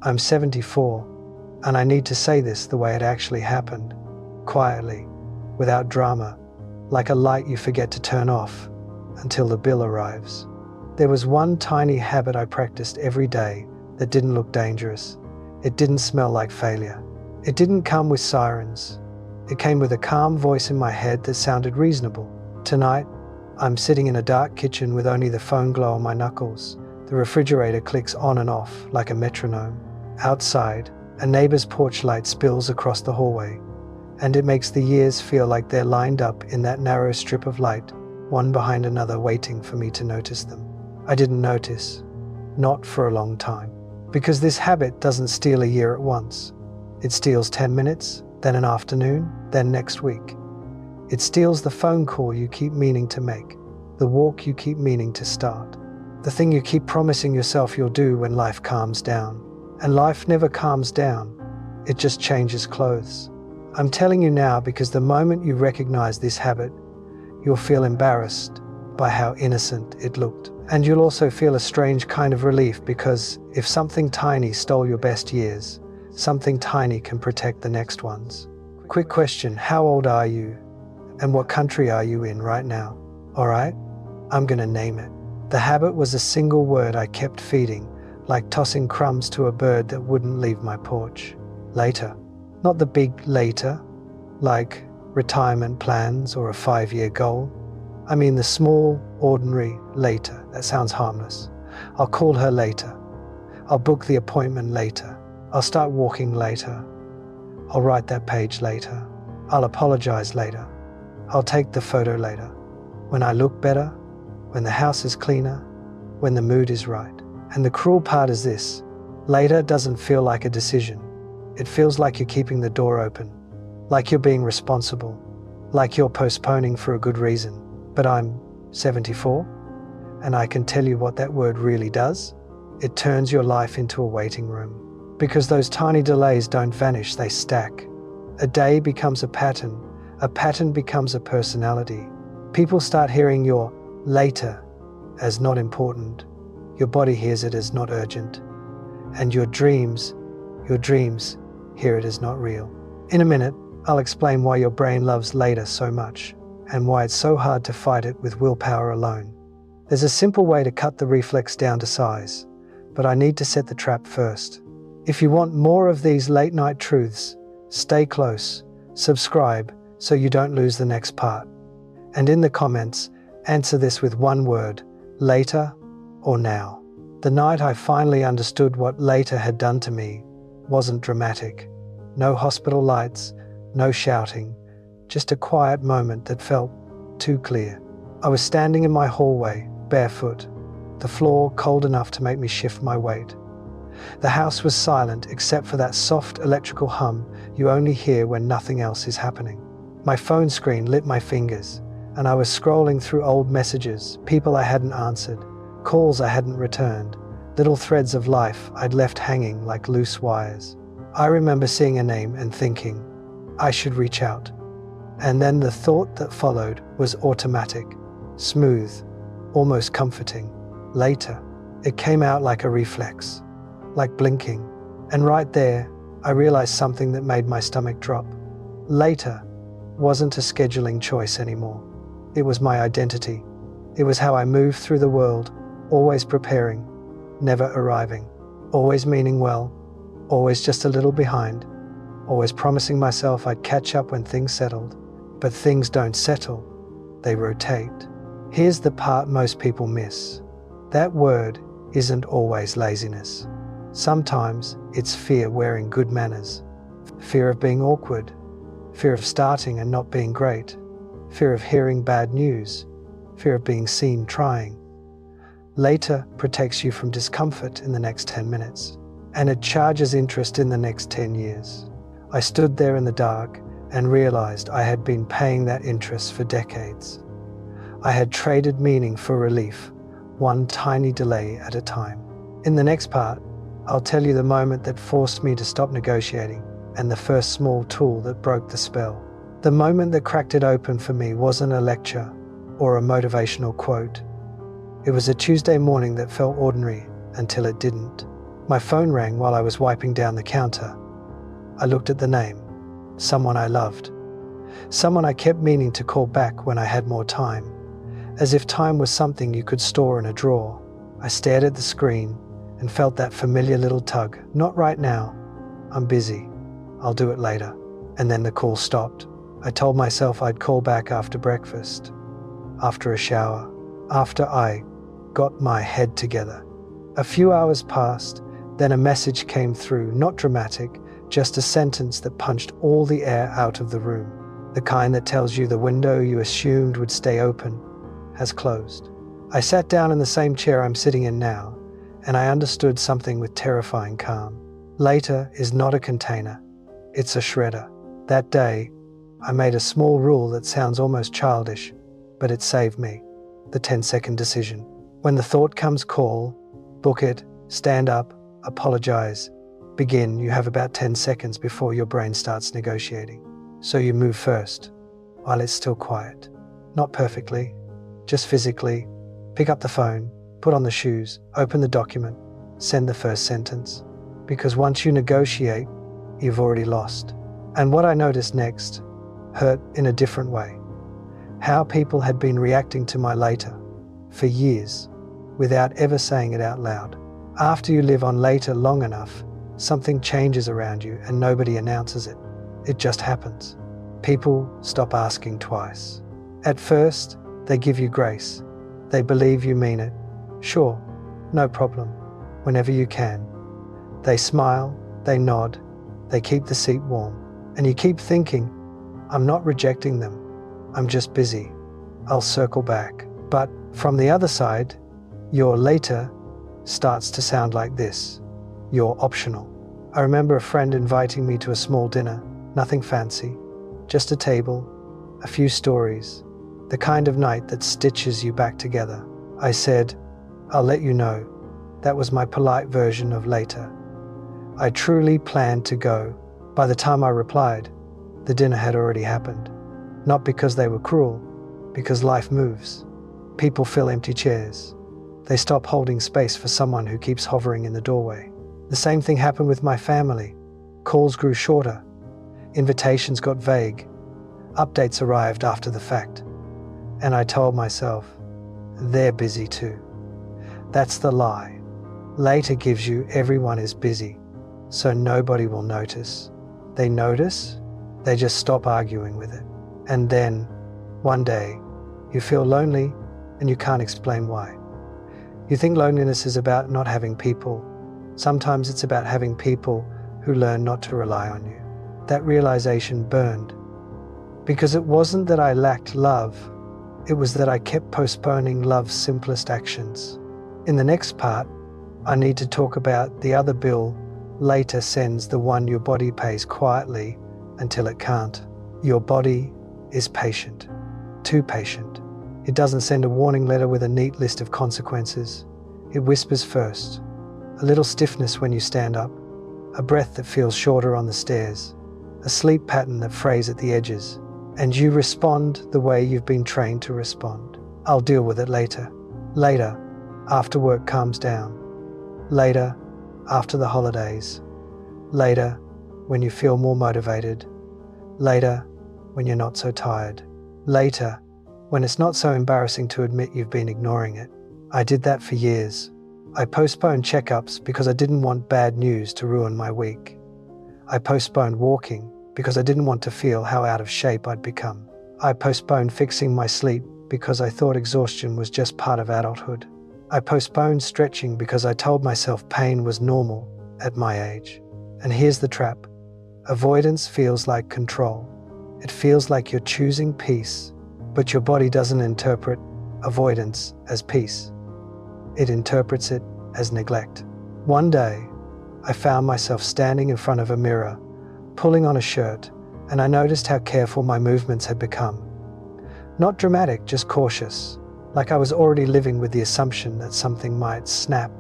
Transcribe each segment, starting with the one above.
I'm 74, and I need to say this the way it actually happened, quietly, without drama, like a light you forget to turn off until the bill arrives. There was one tiny habit I practiced every day that didn't look dangerous. It didn't smell like failure. It didn't come with sirens. It came with a calm voice in my head that sounded reasonable. Tonight, I'm sitting in a dark kitchen with only the phone glow on my knuckles. The refrigerator clicks on and off like a metronome. Outside, a neighbor's porch light spills across the hallway, and it makes the years feel like they're lined up in that narrow strip of light, one behind another, waiting for me to notice them. I didn't notice, not for a long time, because this habit doesn't steal a year at once. It steals 10 minutes, then an afternoon, then next week. It steals the phone call you keep meaning to make, the walk you keep meaning to start, the thing you keep promising yourself you'll do when life calms down. And life never calms down, it just changes clothes. I'm telling you now because the moment you recognize this habit, you'll feel embarrassed by how innocent it looked. And you'll also feel a strange kind of relief, because if something tiny stole your best years, something tiny can protect the next ones. Quick question, how old are you? And what country are you in right now? Alright, I'm gonna name it. The habit was a single word I kept feeding, like tossing crumbs to a bird that wouldn't leave my porch. Later. Not the big later, like retirement plans or a 5-year goal. I mean the small, ordinary later. That sounds harmless. I'll call her later. I'll book the appointment later. I'll start walking later. I'll write that page later. I'll apologize later. I'll take the photo later. When I look better, when the house is cleaner, when the mood is right. And the cruel part is this: later doesn't feel like a decision. It feels like you're keeping the door open, like you're being responsible, like you're postponing for a good reason. But I'm 74, and I can tell you what that word really does. It turns your life into a waiting room. Because those tiny delays don't vanish, they stack. A day becomes a pattern becomes a personality. People start hearing your later as not important. Your body hears it as not urgent. And your dreams hear it as not real. In a minute, I'll explain why your brain loves later so much, and why it's so hard to fight it with willpower alone. There's a simple way to cut the reflex down to size, but I need to set the trap first. If you want more of these late night truths, stay close, subscribe so you don't lose the next part. And in the comments, answer this with one word: later or now. The night I finally understood what later had done to me wasn't dramatic. No hospital lights, no shouting, just a quiet moment that felt too clear. I was standing in my hallway, barefoot, the floor cold enough to make me shift my weight. The house was silent except for that soft electrical hum you only hear when nothing else is happening. My phone screen lit my fingers, and I was scrolling through old messages, people I hadn't answered, calls I hadn't returned, little threads of life I'd left hanging like loose wires. I remember seeing a name and thinking, I should reach out. And then the thought that followed was automatic, smooth, almost comforting. Later, it came out like a reflex, like blinking. And right there, I realized something that made my stomach drop. Later wasn't a scheduling choice anymore. It was my identity. It was how I moved through the world, always preparing, never arriving, always meaning well, always just a little behind, always promising myself I'd catch up when things settled. But things don't settle, they rotate. Here's the part most people miss. That word isn't always laziness. Sometimes it's fear wearing good manners, fear of being awkward, fear of starting and not being great, fear of hearing bad news, fear of being seen trying. Later protects you from discomfort in the next 10 minutes, and it charges interest in the next 10 years. I stood there in the dark and realized I had been paying that interest for decades. I had traded meaning for relief, one tiny delay at a time. In the next part, I'll tell you the moment that forced me to stop negotiating, and the first small tool that broke the spell. The moment that cracked it open for me wasn't a lecture or a motivational quote. It was a Tuesday morning that felt ordinary until it didn't. My phone rang while I was wiping down the counter. I looked at the name. Someone I loved. Someone I kept meaning to call back when I had more time. As if time was something you could store in a drawer. I stared at the screen and felt that familiar little tug. Not right now. I'm busy. I'll do it later. And then the call stopped. I told myself I'd call back after breakfast, after a shower, after I got my head together. A few hours passed, then a message came through, not dramatic, just a sentence that punched all the air out of the room. The kind that tells you the window you assumed would stay open has closed. I sat down in the same chair I'm sitting in now, and I understood something with terrifying calm. Later is not a container, it's a shredder. That day, I made a small rule that sounds almost childish, but it saved me. The 10-second decision. When the thought comes, call, book it, stand up, apologize, begin. You have about 10 seconds before your brain starts negotiating. So you move first, while it's still quiet. Not perfectly, just physically. Pick up the phone, put on the shoes, open the document, send the first sentence. Because once you negotiate, you've already lost. And what I noticed next hurt in a different way. How people had been reacting to my later for years without ever saying it out loud. After you live on later long enough, something changes around you and nobody announces it. It just happens. People stop asking twice. At first, they give you grace. They believe you mean it. Sure, no problem, whenever you can. They smile, they nod, they keep the seat warm. And you keep thinking, I'm not rejecting them. I'm just busy. I'll circle back. But from the other side, your later starts to sound like this. You're optional. I remember a friend inviting me to a small dinner, nothing fancy, just a table, a few stories, the kind of night that stitches you back together. I said, I'll let you know. That was my polite version of later. I truly planned to go. By the time I replied, the dinner had already happened. Not because they were cruel, because life moves. People fill empty chairs. They stop holding space for someone who keeps hovering in the doorway. The same thing happened with my family. Calls grew shorter. Invitations got vague. Updates arrived after the fact. And I told myself, they're busy too. That's the lie. Later gives you everyone is busy, so nobody will notice. They notice, they just stop arguing with it. And then, one day, you feel lonely and you can't explain why. You think loneliness is about not having people. Sometimes it's about having people who learn not to rely on you. That realization burned. Because it wasn't that I lacked love, it was that I kept postponing love's simplest actions. In the next part, I need to talk about the other bill later sends, the one your body pays quietly until it can't. Your body is patient, too patient. It doesn't send a warning letter with a neat list of consequences. It whispers first. A little stiffness when you stand up, a breath that feels shorter on the stairs, a sleep pattern that frays at the edges, and you respond the way you've been trained to respond. I'll deal with it later. Later, after work calms down. Later, after the holidays. Later, when you feel more motivated. Later, when you're not so tired. Later, when it's not so embarrassing to admit you've been ignoring it. I did that for years. I postponed checkups because I didn't want bad news to ruin my week. I postponed walking because I didn't want to feel how out of shape I'd become. I postponed fixing my sleep because I thought exhaustion was just part of adulthood. I postponed stretching because I told myself pain was normal at my age. And here's the trap. Avoidance feels like control. It feels like you're choosing peace, but your body doesn't interpret avoidance as peace. It interprets it as neglect. One day, I found myself standing in front of a mirror, pulling on a shirt, and I noticed how careful my movements had become. Not dramatic, just cautious, like I was already living with the assumption that something might snap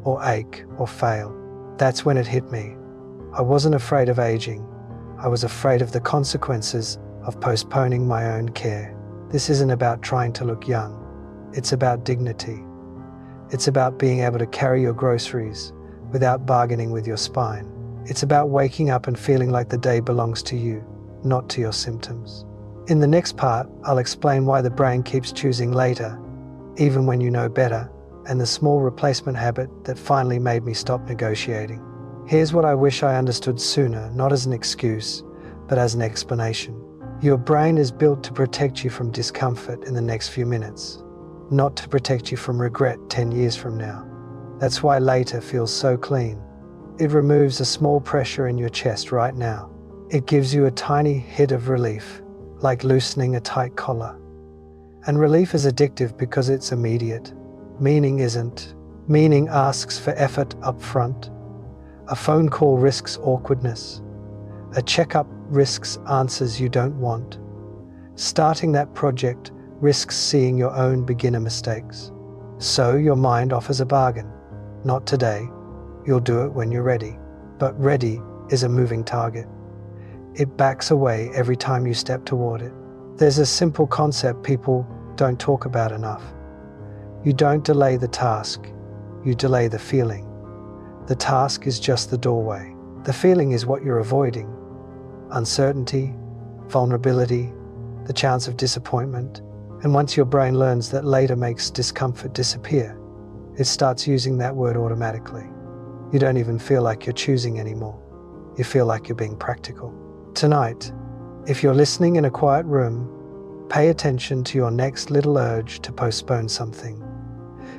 or ache or fail. That's when it hit me. I wasn't afraid of aging. I was afraid of the consequences of postponing my own care. This isn't about trying to look young. It's about dignity. It's about being able to carry your groceries, without bargaining with your spine. It's about waking up and feeling like the day belongs to you, not to your symptoms. In the next part, I'll explain why the brain keeps choosing later, even when you know better, and the small replacement habit that finally made me stop negotiating. Here's what I wish I understood sooner, not as an excuse, but as an explanation. Your brain is built to protect you from discomfort in the next few minutes, not to protect you from regret 10 years from now. That's why later feels so clean. It removes a small pressure in your chest right now. It gives you a tiny hit of relief, like loosening a tight collar. And relief is addictive because it's immediate. Meaning isn't. Meaning asks for effort up front. A phone call risks awkwardness. A checkup risks answers you don't want. Starting that project risks seeing your own beginner mistakes. So your mind offers a bargain. Not today. You'll do it when you're ready. But ready is a moving target. It backs away every time you step toward it. There's a simple concept people don't talk about enough. You don't delay the task, you delay the feeling. The task is just the doorway. The feeling is what you're avoiding. Uncertainty, vulnerability, the chance of disappointment. And once your brain learns that later makes discomfort disappear, it starts using that word automatically. You don't even feel like you're choosing anymore. You feel like you're being practical. Tonight, if you're listening in a quiet room, pay attention to your next little urge to postpone something.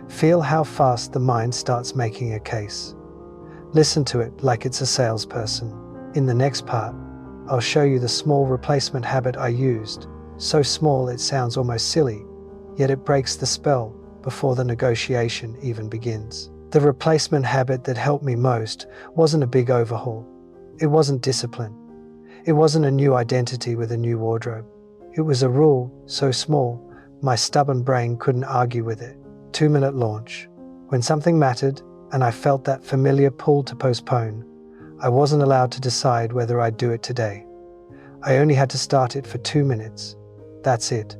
Feel how fast the mind starts making a case. Listen to it like it's a salesperson. In the next part, I'll show you the small replacement habit I used. So small it sounds almost silly, yet it breaks the spell before the negotiation even begins. The replacement habit that helped me most wasn't a big overhaul. It wasn't discipline. It wasn't a new identity with a new wardrobe. It was a rule so small, my stubborn brain couldn't argue with it. 2-minute launch. When something mattered, and I felt that familiar pull to postpone, I wasn't allowed to decide whether I'd do it today. I only had to start it for 2 minutes. That's it.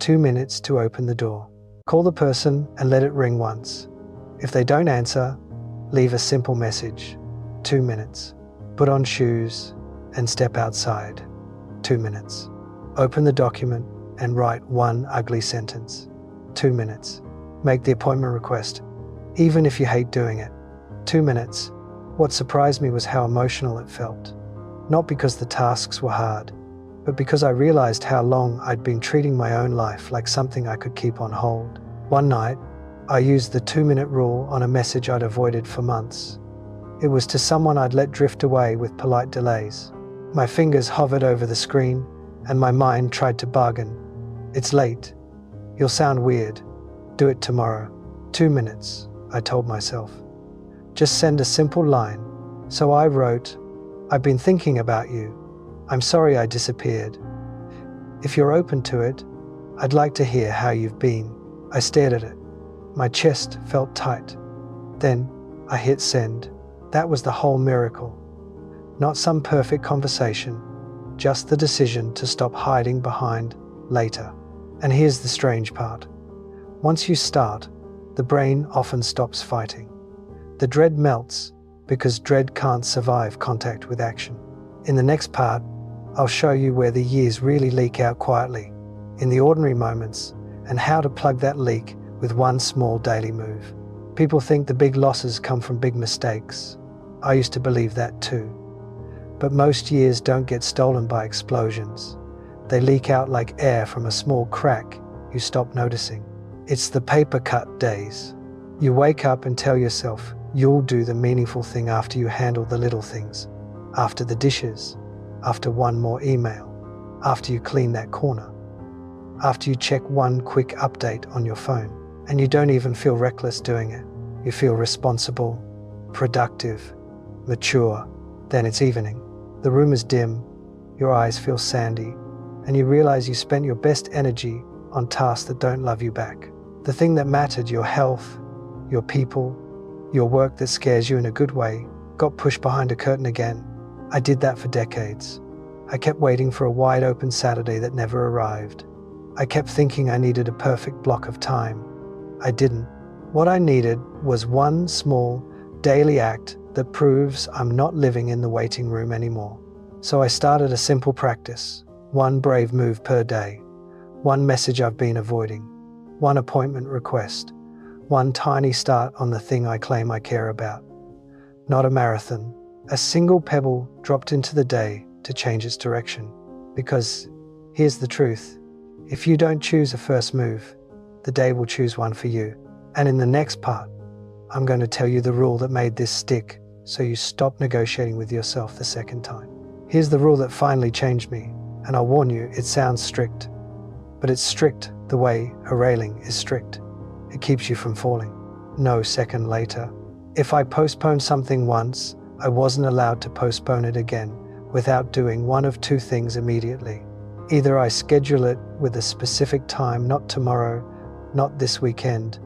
2 minutes to open the door. Call the person and let it ring once. If they don't answer, leave a simple message. 2 minutes. Put on shoes and step outside. 2 minutes. Open the document and write one ugly sentence. 2 minutes. Make the appointment request, even if you hate doing it. 2 minutes. What surprised me was how emotional it felt. Not because the tasks were hard, but because I realized how long I'd been treating my own life like something I could keep on hold. One night, I used the 2-minute rule on a message I'd avoided for months. It was to someone I'd let drift away with polite delays. My fingers hovered over the screen, and my mind tried to bargain. It's late. You'll sound weird. Do it tomorrow. 2 minutes, I told myself. Just send a simple line. So I wrote, I've been thinking about you. I'm sorry I disappeared. If you're open to it, I'd like to hear how you've been. I stared at it. My chest felt tight. Then I hit send. That was the whole miracle. Not some perfect conversation, just the decision to stop hiding behind later. And here's the strange part. Once you start, the brain often stops fighting. The dread melts because dread can't survive contact with action. In the next part, I'll show you where the years really leak out quietly, in the ordinary moments, and how to plug that leak with one small daily move. People think the big losses come from big mistakes. I used to believe that too. But most years don't get stolen by explosions. They leak out like air from a small crack you stop noticing. It's the paper cut days. You wake up and tell yourself you'll do the meaningful thing after you handle the little things, after the dishes, after one more email, after you clean that corner, after you check one quick update on your phone. And you don't even feel reckless doing it. You feel responsible, productive, mature. Then it's evening. The room is dim, your eyes feel sandy, and you realize you spent your best energy on tasks that don't love you back. The thing that mattered, your health, your people, your work that scares you in a good way, got pushed behind a curtain again. I did that for decades. I kept waiting for a wide open Saturday that never arrived. I kept thinking I needed a perfect block of time. I didn't. What I needed was one small, daily act that proves I'm not living in the waiting room anymore. So I started a simple practice, one brave move per day, one message I've been avoiding, one appointment request, one tiny start on the thing I claim I care about. Not a marathon, a single pebble dropped into the day to change its direction. Because here's the truth, if you don't choose a first move, the day will choose one for you. And in the next part, I'm going to tell you the rule that made this stick so you stop negotiating with yourself the second time. Here's the rule that finally changed me, and I'll warn you, it sounds strict, but it's strict the way a railing is strict. It keeps you from falling. No second later. If I postponed something once, I wasn't allowed to postpone it again without doing one of two things immediately. Either I schedule it with a specific time, not tomorrow, not this weekend,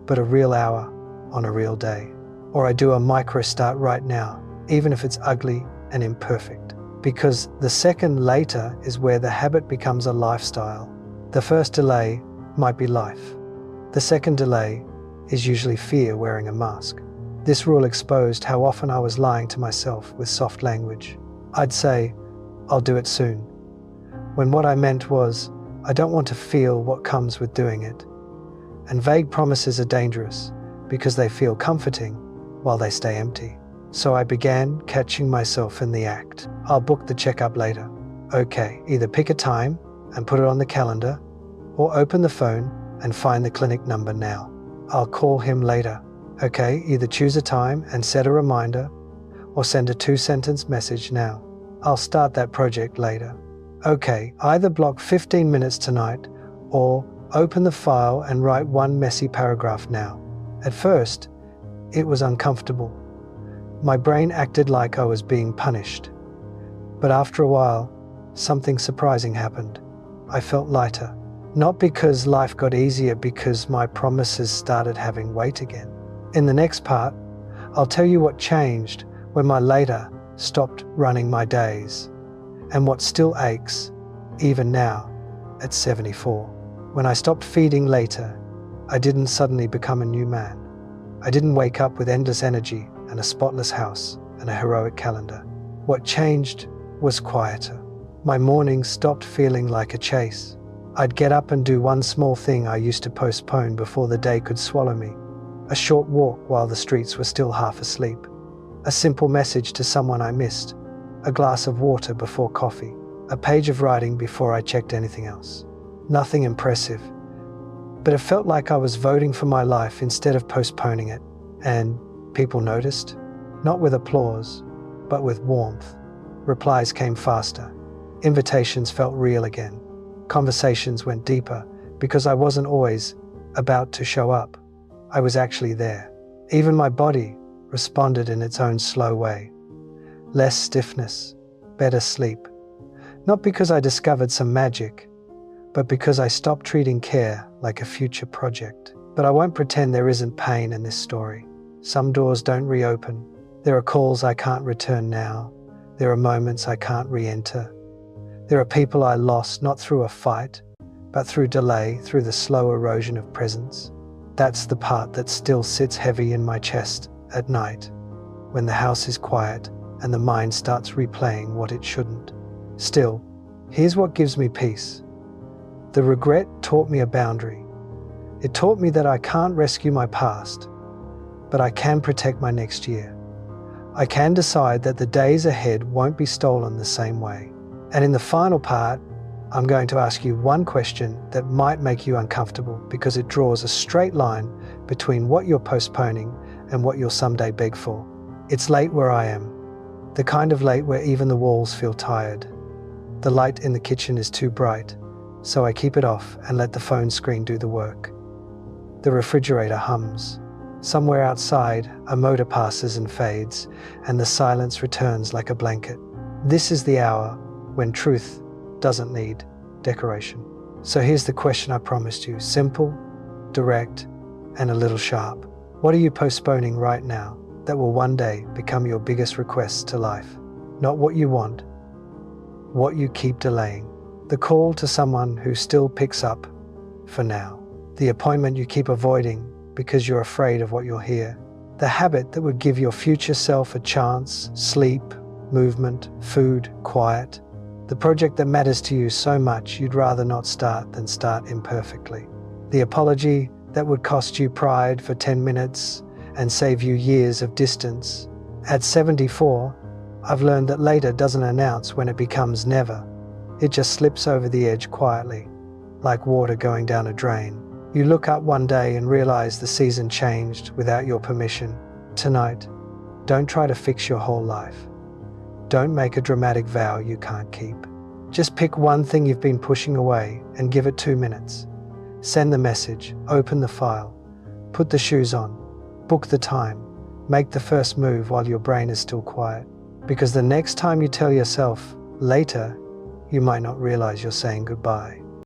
but a real hour on a real day. Or I do a micro start right now, even if it's ugly and imperfect. Because the second later is where the habit becomes a lifestyle. The first delay might be life. The second delay is usually fear wearing a mask. This rule exposed how often I was lying to myself with soft language. I'd say, I'll do it soon, when what I meant was, I don't want to feel what comes with doing it. And vague promises are dangerous because they feel comforting while they stay empty. So I began catching myself in the act. I'll book the checkup later. Okay, either pick a time and put it on the calendar, or open the phone and find the clinic number now. I'll call him later. Okay, either choose a time and set a reminder, or send a 2-sentence message now. I'll start that project later. Okay, either block 15 minutes tonight, or open the file and write one messy paragraph now. At first, it was uncomfortable. My brain acted like I was being punished. But after a while, something surprising happened. I felt lighter. Not because life got easier, because my promises started having weight again. In the next part, I'll tell you what changed when my later stopped running my days, and what still aches, even now, at 74. When I stopped feeding later, I didn't suddenly become a new man. I didn't wake up with endless energy and a spotless house and a heroic calendar. What changed was quieter. My mornings stopped feeling like a chase. I'd get up and do one small thing I used to postpone before the day could swallow me. A short walk while the streets were still half asleep. A simple message to someone I missed. A glass of water before coffee. A page of writing before I checked anything else. Nothing impressive, but it felt like I was voting for my life instead of postponing it. And people noticed, not with applause, but with warmth. Replies came faster. Invitations felt real again. Conversations went deeper because I wasn't always about to show up. I was actually there. Even my body responded in its own slow way. Less stiffness, better sleep. Not because I discovered some magic, but because I stopped treating care like a future project. But I won't pretend there isn't pain in this story. Some doors don't reopen. There are calls I can't return now. There are moments I can't re-enter. There are people I lost not through a fight, but through delay, through the slow erosion of presence. That's the part that still sits heavy in my chest at night, when the house is quiet and the mind starts replaying what it shouldn't. Still, here's what gives me peace. The regret taught me a boundary. It taught me that I can't rescue my past, but I can protect my next year. I can decide that the days ahead won't be stolen the same way. And in the final part, I'm going to ask you one question that might make you uncomfortable because it draws a straight line between what you're postponing and what you'll someday beg for. It's late where I am, the kind of late where even the walls feel tired. The light in the kitchen is too bright, so I keep it off and let the phone screen do the work. The refrigerator hums. Somewhere outside, a motor passes and fades, and the silence returns like a blanket. This is the hour when truth doesn't need decoration. So here's the question I promised you. Simple, direct, and a little sharp. What are you postponing right now that will one day become your biggest request to life? Not what you want, what you keep delaying. The call to someone who still picks up for now. The appointment you keep avoiding because you're afraid of what you'll hear. The habit that would give your future self a chance, sleep, movement, food, quiet. The project that matters to you so much you'd rather not start than start imperfectly. The apology that would cost you pride for 10 minutes and save you years of distance. At 74, I've learned that later doesn't announce when it becomes never. It just slips over the edge quietly, like water going down a drain. You look up one day and realize the season changed without your permission. Tonight, don't try to fix your whole life. Don't make a dramatic vow you can't keep. Just pick one thing you've been pushing away and give it 2 minutes. Send the message, open the file, put the shoes on, book the time, make the first move while your brain is still quiet. Because the next time you tell yourself, later, you might not realize you're saying goodbye.